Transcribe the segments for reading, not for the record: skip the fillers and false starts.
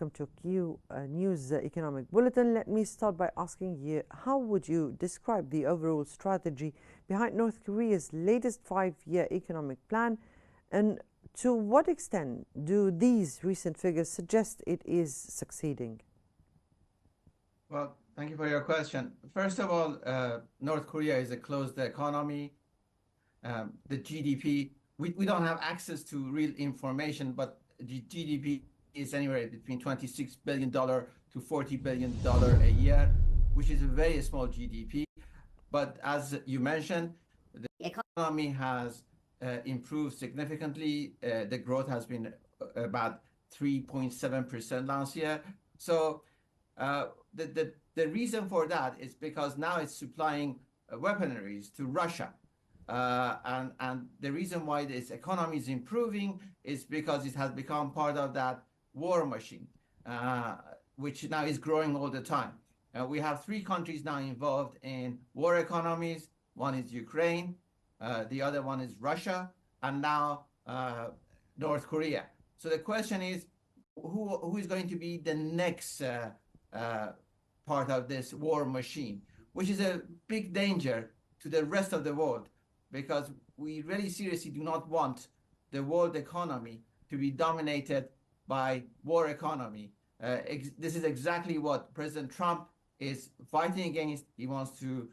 welcome to Q News Economic Bulletin. Let me start by asking you, how would you describe the overall strategy behind North Korea's latest five-year economic plan, and to what extent do these recent figures suggest it is succeeding? Well, thank you for your question. First of all, North Korea is a closed economy. The GDP, we don't have access to real information, but the GDP is anywhere between $26 billion to $40 billion a year, which is a very small GDP. But as you mentioned, the economy has improved significantly. The growth has been about 3.7% last year. So the reason for that is because now it's supplying weaponries to Russia. And the reason why this economy is improving is because it has become part of that war machine, which now is growing all the time. We have three countries now involved in war economies. One is Ukraine, the other one is Russia, and now North Korea. So the question is, who is going to be the next part of this war machine, which is a big danger to the rest of the world, because we really seriously do not want the world economy to be dominated by war economy. This is exactly what President Trump is fighting against. He wants to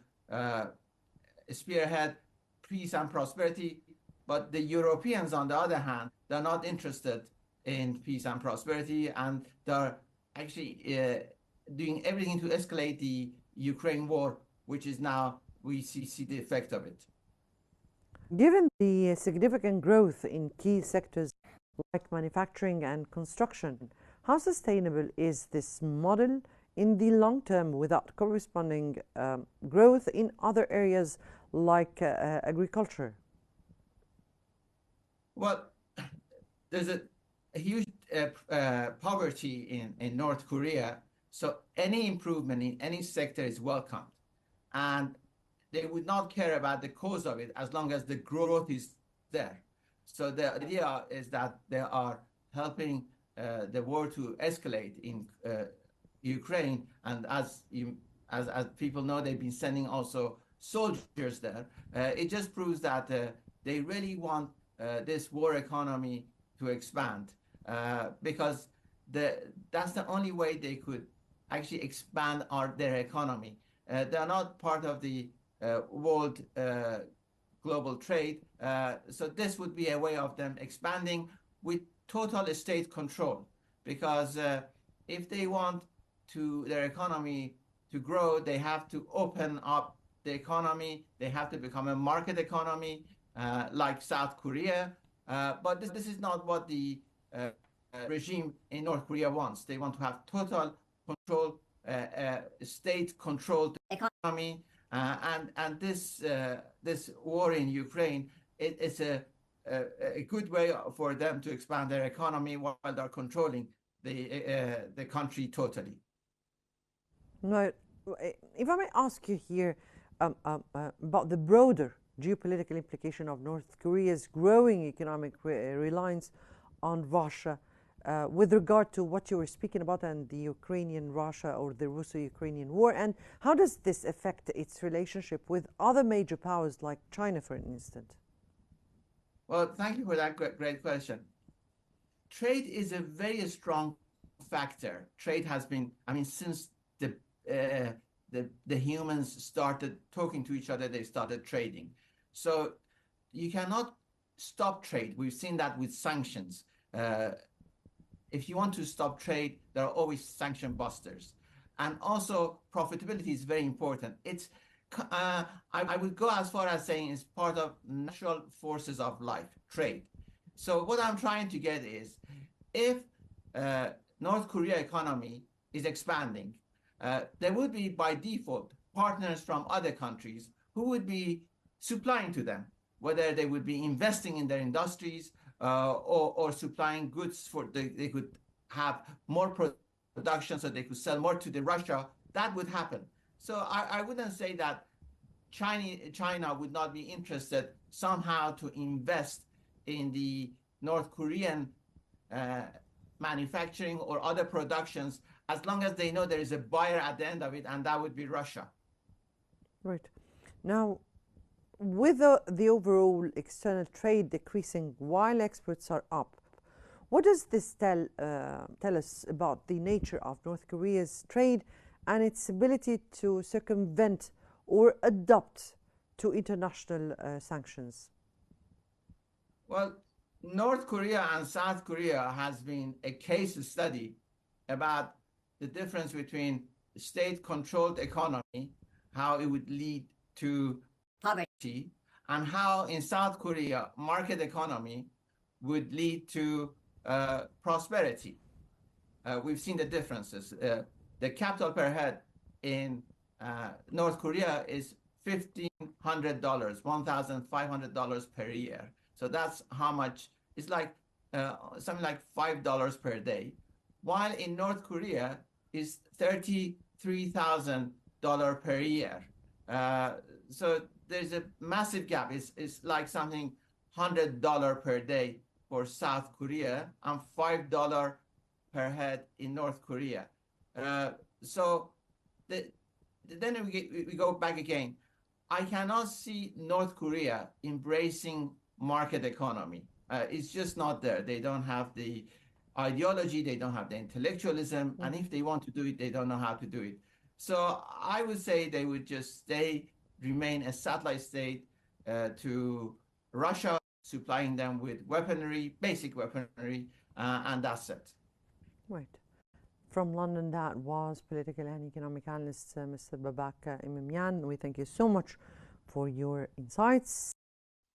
spearhead peace and prosperity, but the Europeans, on the other hand, they're not interested in peace and prosperity, and they're actually doing everything to escalate the Ukraine war, which is now we see the effect of it. Given the significant growth in key sectors like manufacturing and construction, how sustainable is this model in the long term without corresponding growth in other areas like agriculture? Well, there's a huge poverty in North Korea, so any improvement in any sector is welcomed. And they would not care about the cause of it as long as the growth is there. So the idea is that they are helping the war to escalate in Ukraine, and as people know, they've been sending also soldiers there. It just proves that they really want this war economy to expand, because that's the only way they could actually expand their economy. They are not part of the world global trade. So this would be a way of them expanding with total state control, because if they want their economy to grow, they have to open up the economy. They have to become a market economy like South Korea. But this is not what the regime in North Korea wants. They want to have total control, state-controlled economy. And this war in Ukraine, it's a good way for them to expand their economy while they're controlling the country totally. Right. If I may ask you here about the broader geopolitical implication of North Korea's growing economic reliance on Russia, with regard to what you were speaking about and the Ukrainian-Russia or the Russo-Ukrainian war, and how does this affect its relationship with other major powers like China, for instance? Well, thank you for that great question. Trade is a very strong factor. Trade has been, since the humans started talking to each other, they started trading. So you cannot stop trade. We've seen that with sanctions. If you want to stop trade, there are always sanction busters. And also, profitability is very important. I would go as far as saying it's part of natural forces of life, trade. So what I'm trying to get is, if North Korea economy is expanding, there would be, by default, partners from other countries who would be supplying to them, whether they would be investing in their industries or supplying goods they could have more production so they could sell more to Russia. That would happen. So I wouldn't say that China would not be interested somehow to invest in the North Korean manufacturing or other productions, as long as they know there is a buyer at the end of it, and that would be Russia. Right. Now, with the overall external trade decreasing while exports are up, what does this tell us about the nature of North Korea's trade and its ability to circumvent or adapt to international sanctions? Well, North Korea and South Korea has been a case study about the difference between state-controlled economy, how it would lead to poverty, and how in South Korea, market economy would lead to prosperity. We've seen the differences. The capital per head in North Korea is $1,500, $1,500 per year. So that's how much, it's like something like $5 per day. While in North Korea is $33,000 per year. So there's a massive gap. It's like something $100 per day for South Korea and $5 per head in North Korea. So then we go back again. I cannot see North Korea embracing market economy. It's just not there. They don't have the ideology, they don't have the intellectualism, and if they want to do it, they don't know how to do it. So I would say they would just remain a satellite state to Russia, supplying them with weaponry, basic weaponry, and that's it. Right. From London, that was political and economic analyst Mr. Babak Emamian. We thank you so much for your insights.